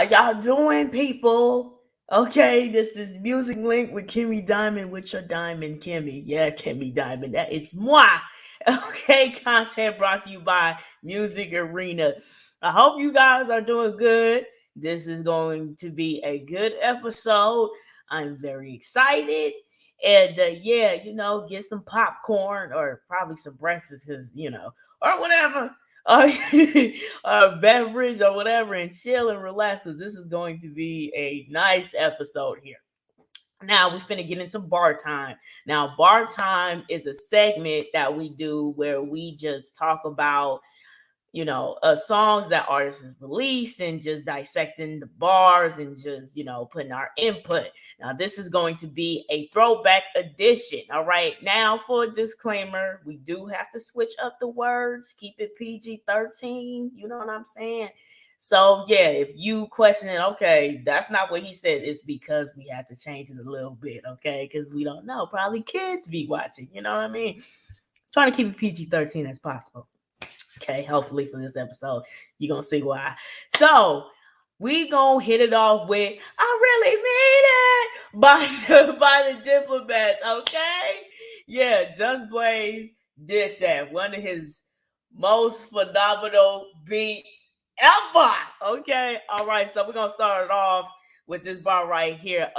y'all doing, people? Okay, this is Music Link with Kimmy Diamond with your Diamond Kimmy. Yeah, Kimmy Diamond. That is moi. Okay, content brought to you by Music Arena. I hope you guys are doing good. This is going to be a good episode. I'm very excited. And yeah, get some popcorn or probably some breakfast or whatever or, or beverage or whatever and chill and relax because this is going to be a nice episode here. Now we finna get into bar time. Now, bar time is a segment that we do where we just talk about songs that artists have released and just dissecting the bars and just, putting our input. Now, this is going to be a throwback edition. All right. Now, for a disclaimer, we do have to switch up the words, keep it PG-13. You know what I'm saying? So, yeah, if you question it, okay, that's not what he said. It's because we have to change it a little bit, okay? Because we don't know. Probably kids be watching. You know what I mean? Trying to keep it PG-13 as possible. Okay, hopefully for this episode, you're gonna see why. So we gonna hit it off with "I Really Mean It" by the Diplomats. Okay, yeah, Just Blaze did that. One of his most phenomenal beats ever. Okay, all right. So we're gonna start it off with this bar right here.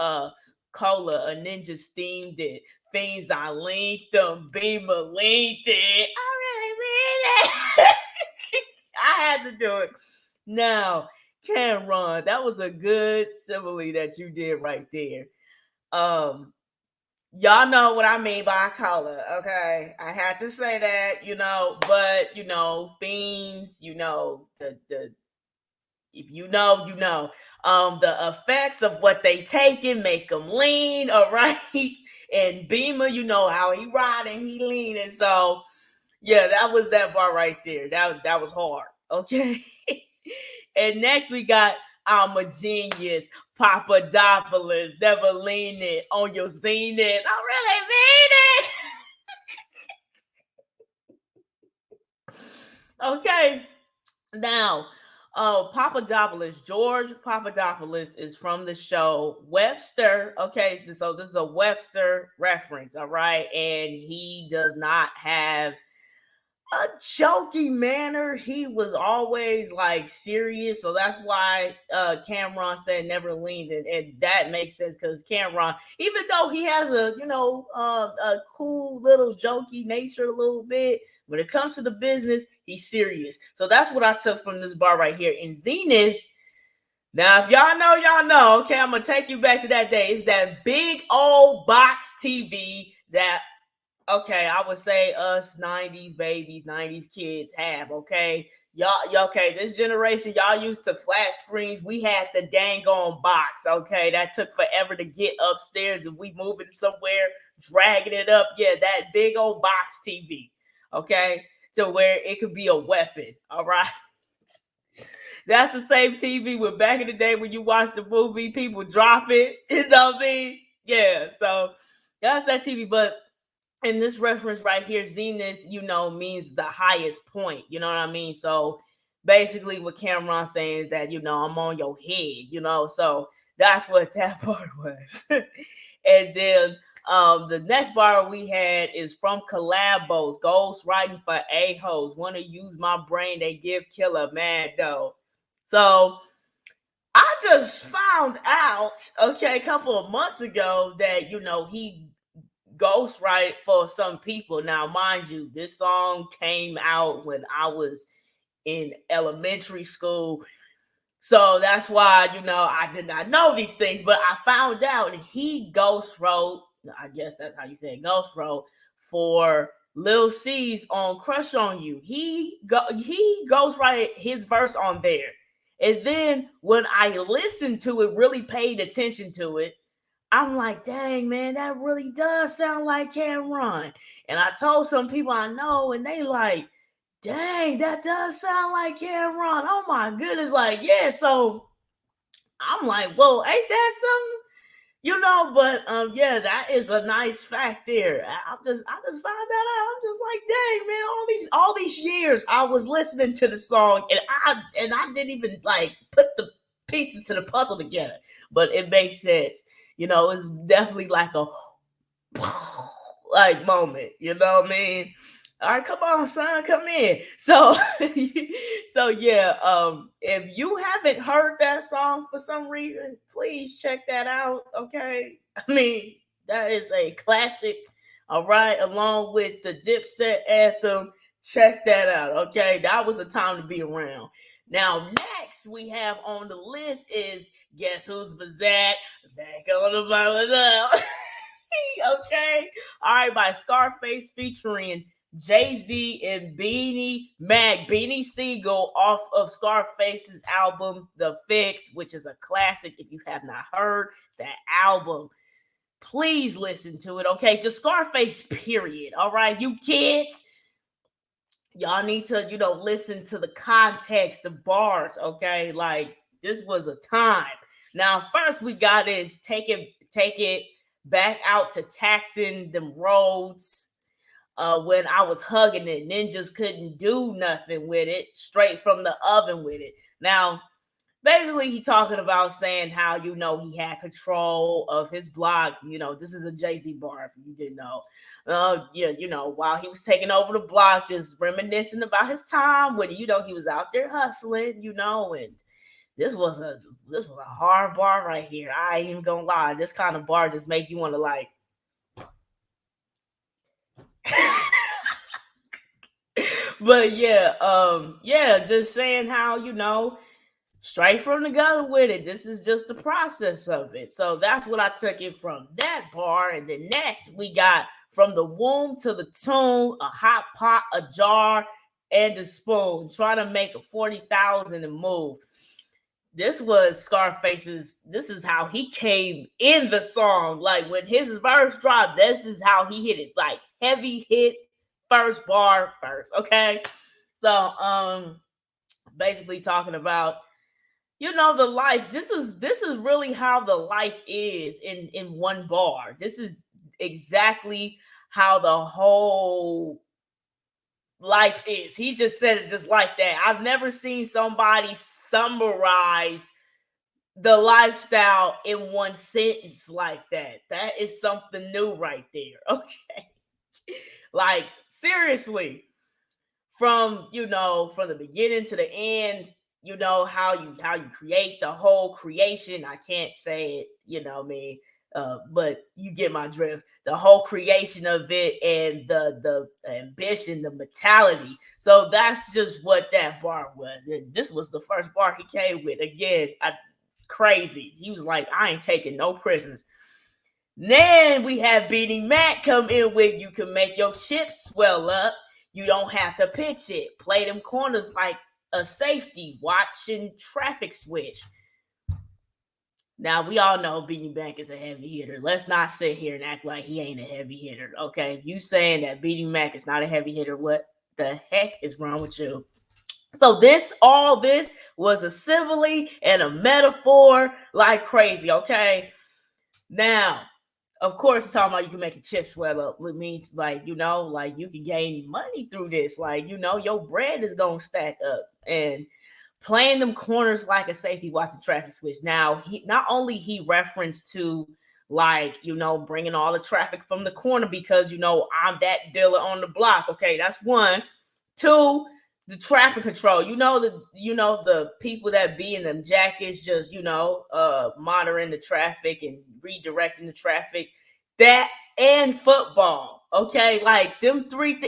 Cola, a ninja steamed it. Fiends, I linked them. Beamer linked it. I really mean it. I had to do it. Now, Cameron, that was a good simile that you did right there. Y'all know what I mean by color, okay? I had to say that, but fiends, the if you know, you know. The effects of what they take and make them lean, all right? And Beamer, you know how he ride and he lean, and so yeah, that was that bar right there. That was hard. Okay. And next we got I'm a Genius, Papadopoulos, never lean it on your zenith. I really mean it. Okay. Now, Papadopoulos, George Papadopoulos is from the show Webster. Okay, so this is a Webster reference, all right, and he does not have a jokey manner. He was always like serious, so that's why Cameron said never leaned, and that makes sense because Cameron, even though he has a cool little jokey nature a little bit, when it comes to the business, he's serious. So that's what I took from this bar right here in Zenith. Now, if y'all know, y'all know. Okay, I'm gonna take you back to that day. It's that big old box TV that I would say us 90s babies, 90s kids have, okay? Y'all, okay, this generation, y'all used to flat screens. We had the dang on box, okay? That took forever to get upstairs. If we moving somewhere, dragging it up, yeah, that big old box TV, okay? To where it could be a weapon, all right? That's the same TV with back in the day when you watch the movie, people drop it, you know what I mean? Yeah, so that's that TV, but and this reference right here, zenith, means the highest point. You know what I mean? So basically what Cameron's saying is that, I'm on your head, so that's what that part was. And then the next bar we had is from Collabos, Ghost writing for A-Hoes. Want to use my brain, they give Killer mad though. So I just found out, a couple of months ago that, he ghostwrite for some people. Now, mind you, this song came out when I was in elementary school. So that's why, I did not know these things, but I found out he ghost wrote, I guess that's how you say it, ghost wrote for Lil C's on Crush on You. He ghostwrited his verse on there. And then when I listened to it, really paid attention to it, I'm like, dang, man, that really does sound like Cameron. And I told some people I know, and they like, dang, that does sound like Cameron. Oh my goodness. Like, yeah. So I'm like, whoa, ain't that something? But yeah, that is a nice fact there. I just found that out. I'm just like, dang, man, all these years I was listening to the song and I didn't even like put the pieces to the puzzle together. But it makes sense. It's definitely like a like moment. You know what I mean? All right, come on, son, come in. So, so yeah. If you haven't heard that song for some reason, please check that out. Okay, I mean that is a classic. All right, along with the Dipset anthem, check that out. Okay, that was a time to be around. Now, next we have on the list is Guess Who's Back? Back on the bottom. Okay. All right, by Scarface featuring Jay-Z and Beanie Siegel off of Scarface's album The Fix, which is a classic. If you have not heard that album, please listen to it. Okay, just Scarface, period. All right, you kids, y'all need to, listen to the context, the bars. Okay, like this was a time. Now, first we got is take it back out to taxing them roads. When I was hugging it, ninjas couldn't do nothing with it, straight from the oven with it. Now, basically, he talking about saying how he had control of his block. This is a Jay-Z bar if you didn't know. Yeah, while he was taking over the block, just reminiscing about his time when he was out there hustling, and this was a hard bar right here. I ain't even gonna lie. This kind of bar just make you want to like. But yeah, just saying how straight from the gun with it. This is just the process of it. So that's what I took it from that bar. And then next we got from the womb to the tomb, a hot pot, a jar, and a spoon. Trying to make a 40,000 and move. This was Scarface's. This is how he came in the song. Like when his verse dropped, this is how he hit it. Like heavy hit, first bar first. Okay. So basically talking about the life. This is really how the life is in one bar. This is exactly how the whole life is. He just said it just like that. I've never seen somebody summarize the lifestyle in one sentence like that. That is something new right there. Okay. Like seriously, from the beginning to the end, how you create the whole creation. I can't say it, me, but you get my drift. The whole creation of it and the ambition, the mentality. So that's just what that bar was. And this was the first bar he came with. Again, crazy. He was like, I ain't taking no prisoners. Then we have Beanie Mac come in with you can make your chips swell up. You don't have to pitch it. Play them corners like a safety, watching traffic switch. Now, we all know Beanie Mac is a heavy hitter. Let's not sit here and act like he ain't a heavy hitter, okay? If you saying that Beanie Mac is not a heavy hitter, what the heck is wrong with you? So all this was a simile and a metaphor like crazy, okay? Now, of course, talking about you can make a chip swell up, which means like like you can gain money through this. Like your bread is gonna stack up, and playing them corners like a safety watching traffic switch. Now he not only he referenced to like bringing all the traffic from the corner because I'm that dealer on the block. Okay, that's one. Two, the traffic control. The people that be in them jackets just monitoring the traffic and redirecting the traffic. That and football. Okay, like them three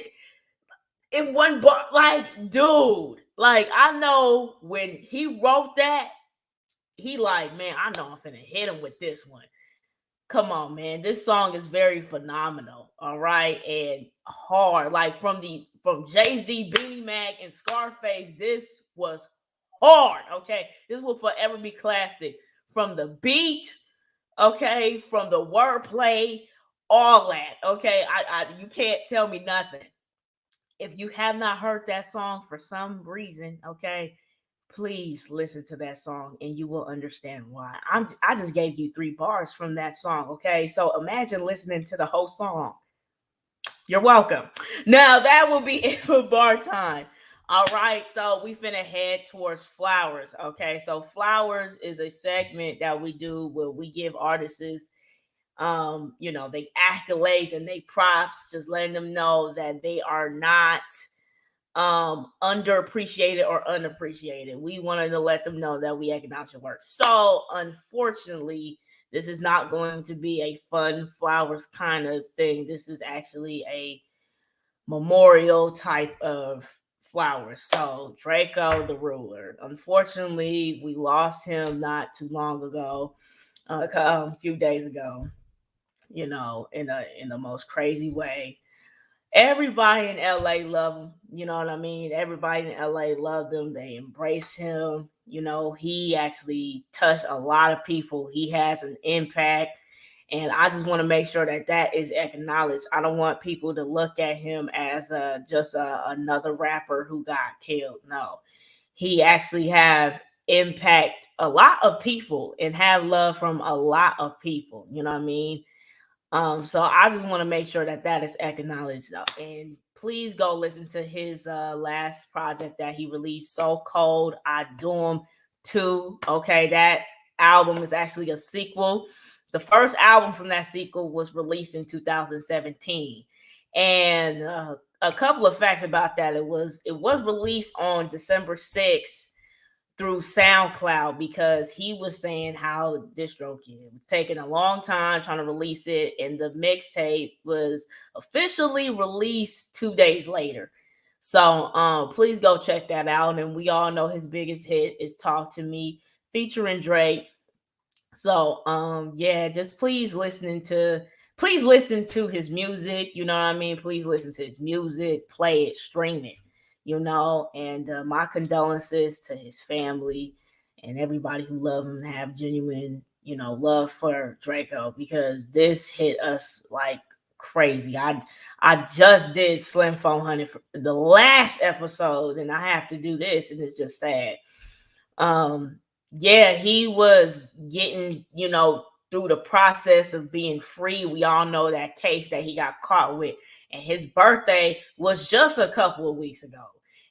in one bar. Like, dude, like I know when he wrote that, he like, man, I know I'm finna hit him with this one. Come on, man. This song is very phenomenal. All right. And hard. Like from Jay-Z, Beanie Mac, and Scarface, this was hard. Okay. This will forever be classic. From the beat, okay, from the wordplay, all that. Okay. You can't tell me nothing. If you have not heard that song for some reason, okay, please listen to that song and you will understand why. I just gave you 3 bars from that song, okay? So imagine listening to the whole song. You're welcome. Now that will be it for bar time. All right, so we finna head towards flowers. Okay, so flowers is a segment that we do where we give artists, they accolades and they props, just letting them know that they are not underappreciated or unappreciated. We wanted to let them know that we acknowledge your work. So unfortunately, this is not going to be a fun flowers kind of thing. This is actually a memorial type of flowers. So Drakeo the Ruler. Unfortunately, we lost him not too long ago, a few days ago. In the most crazy way. Everybody in LA love him. You know what I mean? Everybody in LA love them. They embrace him. He actually touched a lot of people. He has an impact. And I just want to make sure that that is acknowledged. I don't want people to look at him as just another rapper who got killed. No, he actually have impact a lot of people and have love from a lot of people. You know what I mean? So I just want to make sure that that is acknowledged though. And please go listen to his last project that he released, So Cold I Doom 2. Okay, that album is actually a sequel. The first album from that sequel was released in 2017. And a couple of facts about that. It was released on December 6th through SoundCloud because he was saying how DistroKid was taking a long time trying to release it, and the mixtape was officially released 2 days later. So please go check that out. And we all know his biggest hit is Talk to Me featuring Drake. So yeah, just please listen to his music, you know what I mean? Please listen to his music, play it, stream it, and my condolences to his family and everybody who love him and have genuine, love for Draco, because this hit us like crazy. I just did Slim 400 for the last episode, and I have to do this, and it's just sad. um yeah, he was getting, through the process of being free. We all know that case that he got caught with, and his birthday was just a couple of weeks ago,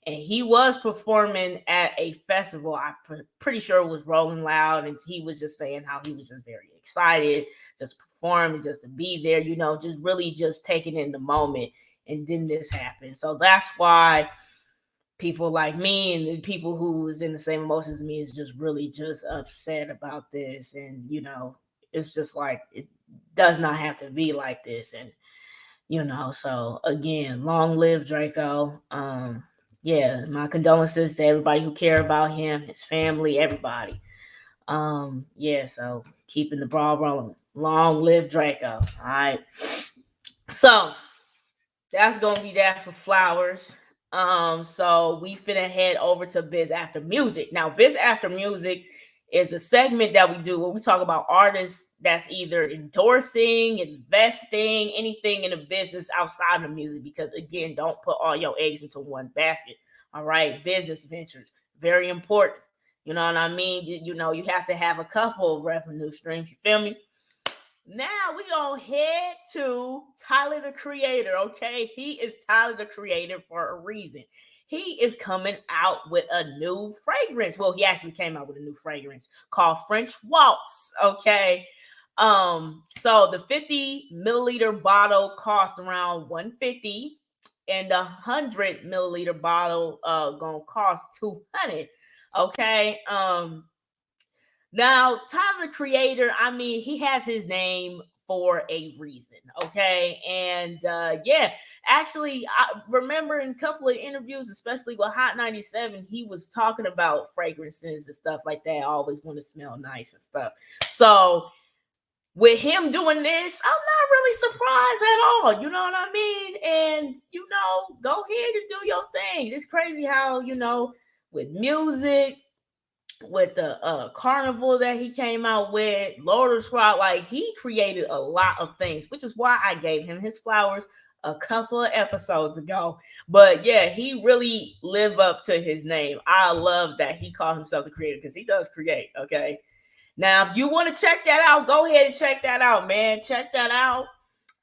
and he was performing at a festival. Pretty sure it was Rolling Loud, and he was just saying how he was just very excited just performing, just to be there, just really just taking in the moment. And then this happened, so that's why people like me and the people who is in the same emotions as me is just really just upset about this. And it's just like, it does not have to be like this. And so again, long live Draco. Yeah, my condolences to everybody who care about him, his family, everybody. Yeah, so keeping the ball rolling. Long live Draco. All right, so that's gonna be that for flowers. So we finna head over to Biz After Music. Now, Biz After Music is a segment that we do where we talk about artists that's either endorsing, investing, anything in a business outside of music. Because again, don't put all your eggs into one basket. All right, business ventures, very important. You know what I mean? You have to have a couple of revenue streams. You feel me? Now we gonna head to Tyler the Creator. Okay, he is Tyler the Creator for a reason. He is coming out with a new fragrance. Well, he actually came out with a new fragrance called French Waltz. Okay. So the 50 milliliter bottle costs around 150, and the 100 milliliter bottle gonna cost 200. Okay. Now, Tyler the Creator, I mean, he has his name for a reason, okay? And yeah, actually, I remember in a couple of interviews, especially with Hot 97, he was talking about fragrances and stuff like that. I always want to smell nice and stuff. So, with him doing this, I'm not really surprised at all. You know what I mean? And, go ahead and do your thing. It's crazy how, with music, with the carnival that he came out with, Lord of Squad, like he created a lot of things, which is why I gave him his flowers a couple of episodes ago. But yeah, he really lived up to his name. I love that he called himself the creator, because he does create. Okay. Now, if you want to check that out, go ahead and check that out, man. Check that out.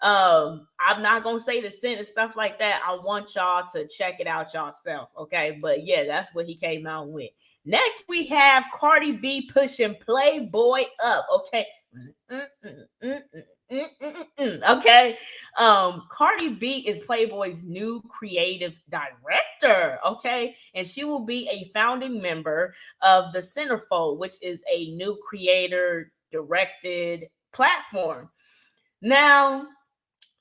I'm not gonna say the scent and stuff like that. I want y'all to check it out yourself, okay? But yeah, that's what he came out with. Next, we have Cardi B pushing Playboy up, okay? Okay. Cardi B is Playboy's new creative director, okay? And she will be a founding member of the Centerfold, which is a new creator directed platform. Now,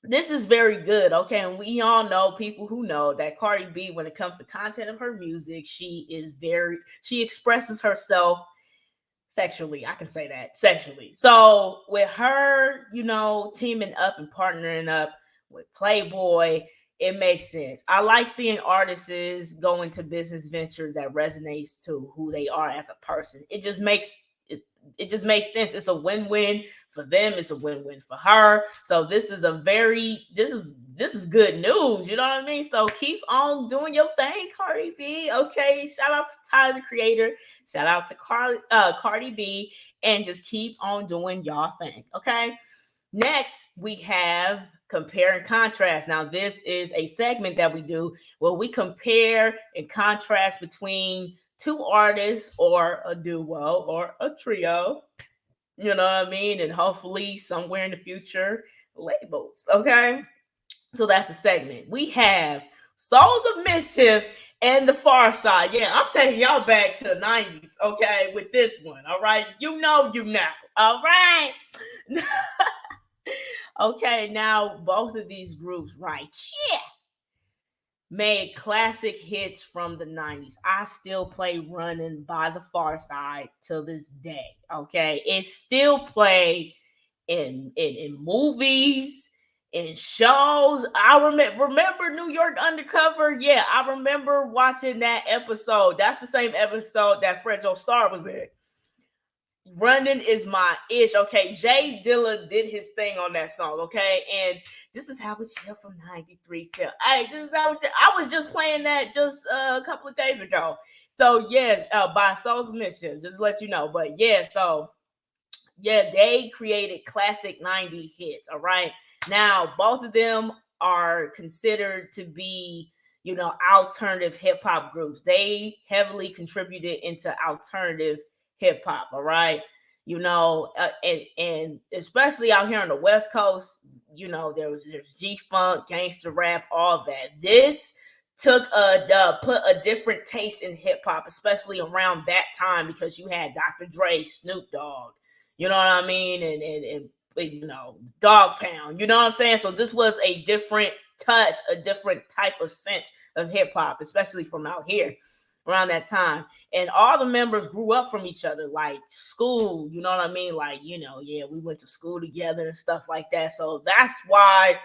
this is very good, okay? And we all know, people who know, that Cardi B, when it comes to content of her music, she expresses herself sexually. I can say that, sexually. So with her, teaming up and partnering up with Playboy, it makes sense. I like seeing artists go into business ventures that resonates to who they are as a person. It just makes sense. It's a win-win for them. It's a win-win for her. So this is this is good news. You know what I mean? So keep on doing your thing, Cardi B. Okay. Shout out to Tyler, the Creator. Shout out to Cardi B, and just keep on doing y'all thing. Okay. Next, we have compare and contrast. Now, this is a segment that we do where we compare and contrast between two artists or a duo or a trio. You know what I mean? And hopefully somewhere in the future, labels. Okay. So that's the segment. We have Souls of Mischief and the Far Side. Yeah, I'm taking y'all back to the 90s, okay, with this one. All right. You know. All right. Okay, now both of these groups, right? Yeah, made classic hits from the 90s. I still play Running by the Far Side till this day. Okay. It's still played in movies, in shows. I remember New York Undercover. Yeah, I remember watching that episode. That's the same episode that Fred Joe Star was in. Running is my ish. Okay, Jay Dilla did his thing on that song. Okay, and this is how we chill from '93 till. Hey, this is how I was just playing that just a couple of days ago. So yes, by Souls of Mischief, just to let you know. But yeah, so yeah, they created classic '90s hits. All right, now both of them are considered to be, alternative hip hop groups. They heavily contributed into alternative hip hop. All right. And especially out here on the West Coast, there's G Funk, gangster rap, all that. This put a different taste in hip hop, especially around that time, because you had Dr. Dre, Snoop Dogg, you know what I mean, and Dog Pound, you know what I'm saying. So this was a different touch, a different type of sense of hip hop, especially from out here around that time. And all the members grew up from each other, like school, you know what I mean? Like, yeah, we went to school together and stuff like that. So that's why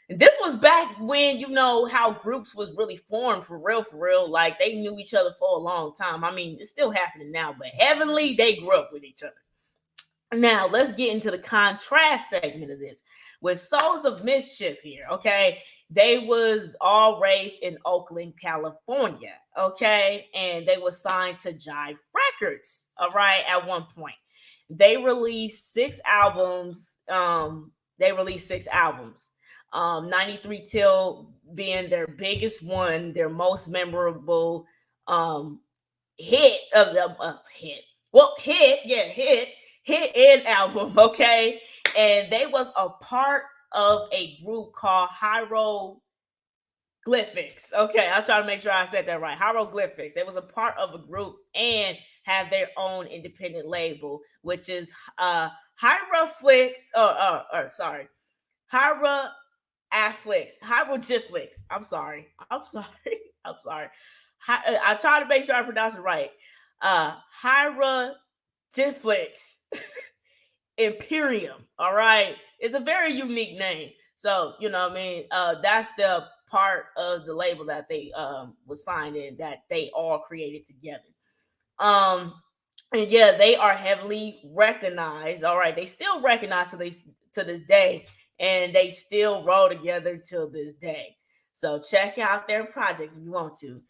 this was back when, how groups was really formed for real. Like they knew each other for a long time. I mean, it's still happening now, but Heavenly, they grew up with each other. Now, let's get into the contrast segment of this with Souls of Mischief here, okay? They was all raised in Oakland, California, okay? And they were signed to Jive Records, all right, at one point. They released 6 albums. 93 Till being their biggest one, their most memorable hit of the hit. Well, hit and album, okay? And they was a part of a group called Hieroglyphics. Okay, I'll try to make sure I said that right. Hieroglyphics. They was a part of a group and have their own independent label, which is Hieroglyphics. Hieroglyphics. I'm sorry. I try to make sure I pronounce it right. Hieroglyphics Imperium. All right. It's a very unique name. So, you know what I mean? That's the part of the label that they was signed in, that they all created together. And yeah, they are heavily recognized. All right. They still recognized to this day, and they still roll together till this day. So check out their projects if you want to.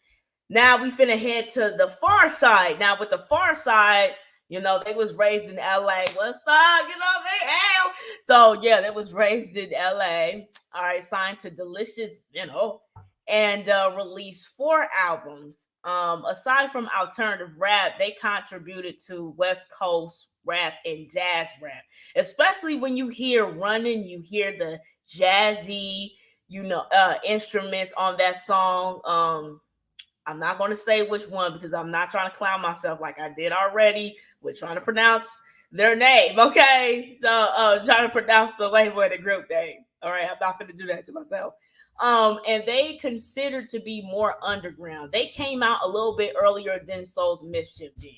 Now we finna head to the Far Side. Now with the Far Side, They was raised in LA. What's up? They hell. So yeah, they was raised in LA. All right, signed to Delicious, and released 4 albums. Aside from alternative rap, they contributed to West Coast rap and jazz rap. Especially when you hear Running, you hear the jazzy, instruments on that song. I'm not going to say which one because I'm not trying to clown myself like I did already. We're trying to pronounce their name, okay? So, trying to pronounce the label and the group name. All right, I'm not going to do that to myself. And they considered to be more underground. They came out a little bit earlier than Soul's Mischief did.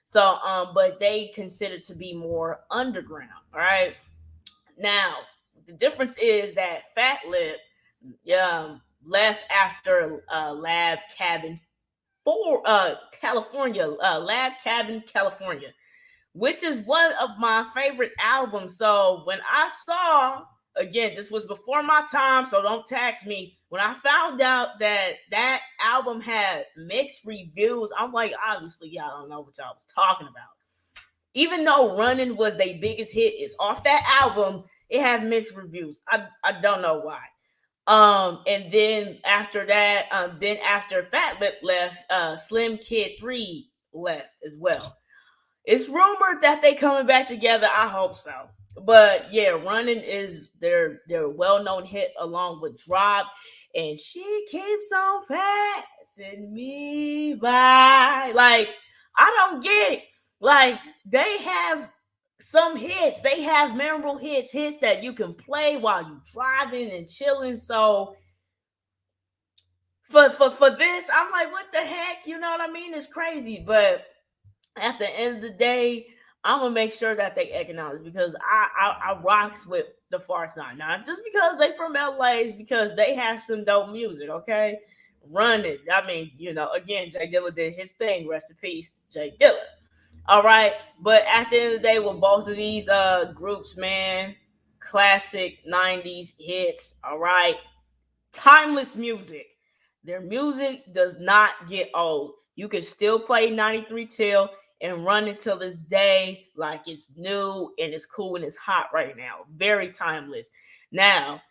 So, but they considered to be more underground. All right. Now, the difference is that Fat Lip, left after Lab Cabin for California, Lab Cabin, California, which is one of my favorite albums. So when I saw, again, this was before my time, so don't tax me. When I found out that album had mixed reviews, I'm like, obviously, y'all don't know what y'all was talking about. Even though Running was their biggest hit, it's off that album. It had mixed reviews. I don't know why. And then after that, then after Fat Lip left, Slim Kid 3 left as well. It's rumored that they coming back together. I hope so. But yeah, Running is their well-known hit along with Drop, and she keeps on passing me by. Like, I don't get it. Like, they have some hits. They have memorable hits that you can play while you driving and chilling. So for this, I'm like, what the heck? You know what I mean? It's crazy. But at the end of the day, I'm gonna make sure that they acknowledge, because I rocks with the Far Side. Not just because they from LA, is because they have some dope music, okay? Run it. I mean, again, Jay Dilla did his thing. Rest in peace, Jay Dilla. All right. But at the end of the day, with both of these groups, man, classic 90s hits, all right? Timeless music. Their music does not get old. You can still play 93 Till and run until this day like it's new and it's cool and it's hot right now. Very timeless. Now,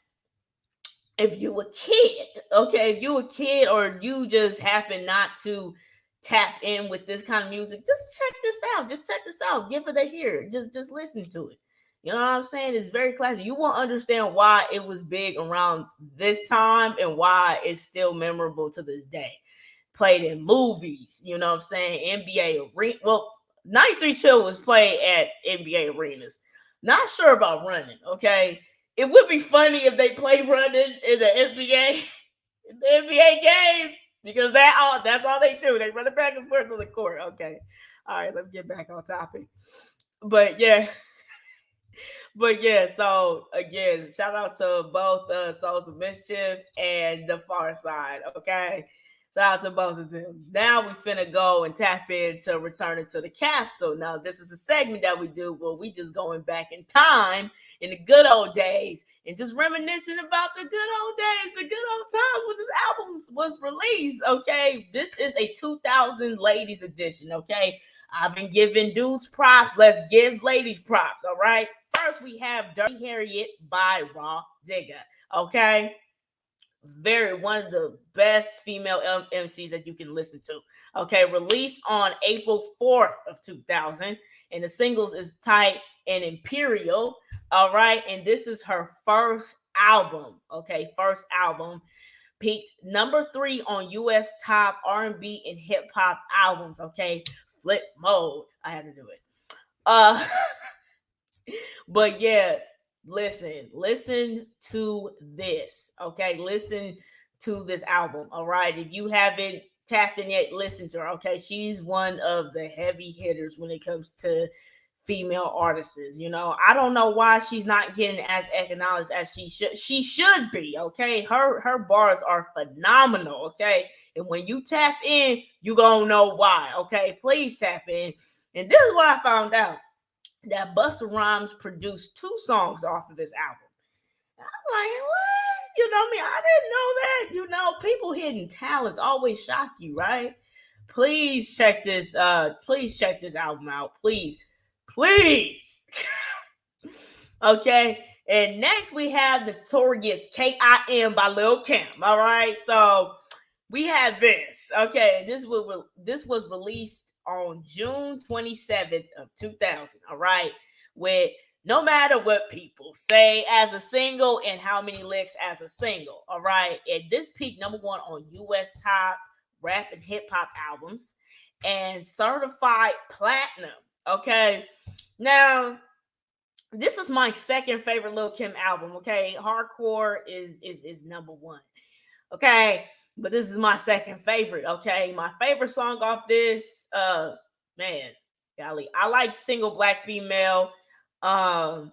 if you a kid, okay, if you a kid or you just happen not to tap in with this kind of music, just check this out. Just check this out. Give it a hear. Just listen to it. You know what I'm saying? It's very classic. You won't understand why it was big around this time and why it's still memorable to this day. Played in movies, you know what I'm saying? NBA arena. Well, 93 Chill was played at NBA arenas. Not sure about Running, okay? It would be funny if they played Running in the NBA in the NBA game, because that's all they do. They run it back and forth on the court. Okay. All right, let's get back on topic. But yeah, so again, shout out to both Souls of Mischief and the Far Side. Okay. Shout out to both of them. Now we finna go and tap into Returning to the Capsule. Now, this is a segment that we do where we just going back in time in the good old days and just reminiscing about the good old days, the good old times when this album was released. Okay. This is a 2000 ladies edition. Okay. I've been giving dudes props. Let's give ladies props. All right. First, we have Dirty Harriet by Raw Digga. Okay. One of the best female MCs that you can listen to. Okay. Released on April 4th of 2000. And the singles is Tight and Imperial. All right. And this is her first album. Okay. First album. Peaked number 3 on US top R&B and hip hop albums. Okay. Flip mode. I had to do it. But yeah, listen to this. Okay, listen to this album. All right, if you haven't tapped in yet, listen to her. Okay, she's one of the heavy hitters when it comes to female artists. I don't know why she's not getting as acknowledged as she should. She should be. Okay, her bars are phenomenal. Okay, and when you tap in, you gonna know why. Okay, please tap in. And this is what I found out, that Busta Rhymes produced 2 songs off of this album. And I'm like, what? I didn't know that. People hidden talents always shock you, right? please check this album out. Please. Okay. And next we have Notorious K.I.M. by Lil Kim. All right. So we have this. Okay. This was released on June 27th of 2000. All right. With No Matter What People Say as a single and How Many Licks as a single. All right. And this peaked number one on US top rap and hip hop albums and certified platinum. Okay. Now, this is my second favorite Lil Kim album. Okay, Hardcore is number one. Okay, but this is my second favorite. Okay, my favorite song off this, man, golly, I like Single Black Female, and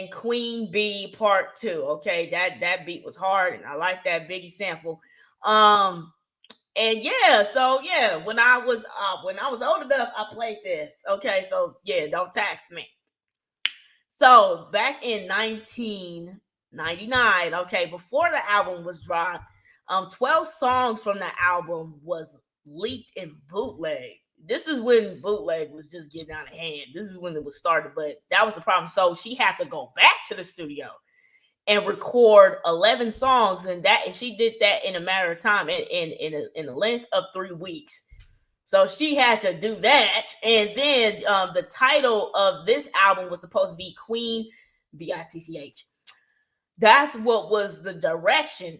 Queen Bee Part Two. Okay, that beat was hard, and I like that Biggie sample. And yeah, so yeah, when I was old enough, I played this. Okay, so yeah, don't tax me. So back in 1999, okay, before the album was dropped, 12 songs from the album was leaked in bootleg. This is when bootleg was just getting out of hand. This is when it was started, but that was the problem. So she had to go back to the studio and record 11 songs, and she did that in a matter of time, in a length of 3 weeks. So she had to do that. And then the title of this album was supposed to be Queen Bitch. That's what was the direction.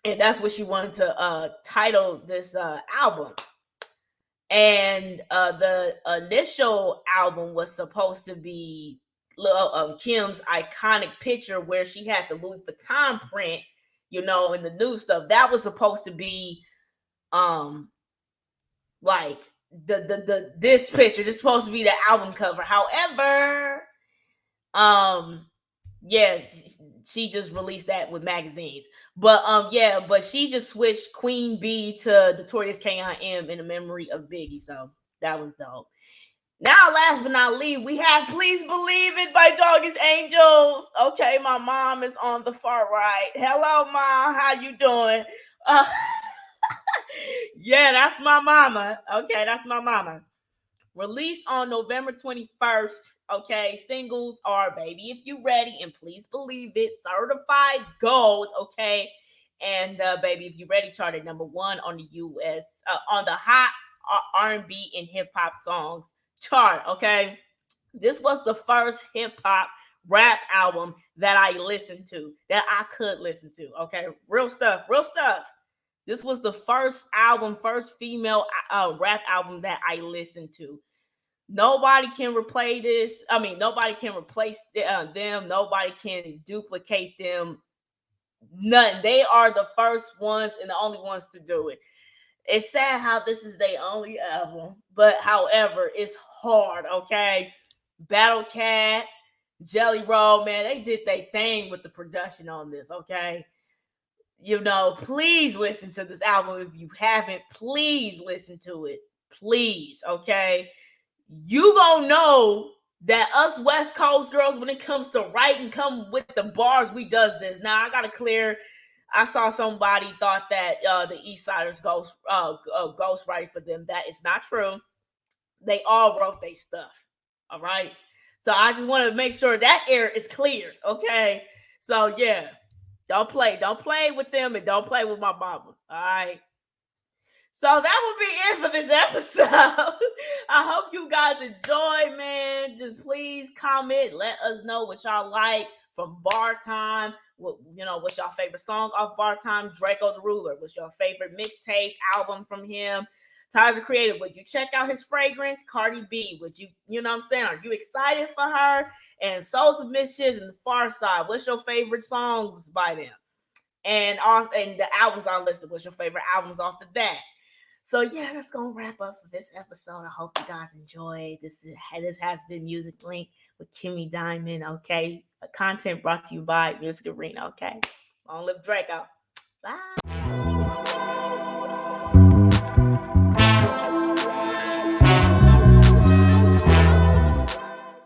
And that's what she wanted to title this album. And the initial album was supposed to be Kim's iconic picture where she had the Louis Vuitton print, and the new stuff. That was supposed to be like this picture. This is supposed to be the album cover. However, yeah, she just released that with magazines. But but she just switched Queen Bee to Notorious K.I.M. in the memory of Biggie. So that was dope. Now, last but not least, we have Please Believe It by Doggy's Angels. Okay, my mom is on the far right. Hello, Mom. How you doing? Yeah, that's my mama. Okay, that's my mama. Released on November 21st. Okay, singles are Baby If You Ready and Please Believe It, certified gold. Okay, and Baby If You Ready charted number one on the US on the hot R&B and hip hop songs chart. Okay, this was the first hip hop rap album that I listened to, that I could listen to. Okay, real stuff. This was the first female rap album that I listened to. Nobody can replace this. I mean, nobody can replace them. Nobody can duplicate them. None. They are the first ones and the only ones to do it. It's sad how this is their only album, but however, it's hard. Okay, Battle Cat, Jelly Roll, man, they did their thing with the production on this. Okay. Please listen to this album if you haven't. Please listen to it. Please, okay? You gonna know that us West Coast girls, when it comes to writing, come with the bars, we does this. Now, I gotta clear. I saw somebody thought that the East Siders ghost writing for them. That is not true. They all wrote their stuff. All right? So I just want to make sure that air is cleared, okay? So, yeah. Don't play with them, and don't play with my mama. All right. So that would be it for this episode. I hope you guys enjoy, man. Just please comment. Let us know what y'all like from Bar Time. What's your favorite song off Bar Time? Drakeo The Ruler. What's your favorite mixtape album from him? Tyler the Creator. Would you check out his fragrance? Cardi B. Would you, what I'm saying? Are you excited for her? And Soul Submissions and The Far Side. What's your favorite songs by them? And the albums I listed. What's your favorite albums off of that? So yeah, that's gonna wrap up for this episode. I hope you guys enjoyed. This has been Music Link with Kimmy Diamond. Okay, content brought to you by Music Arena. Okay, long live Drakeo. Bye.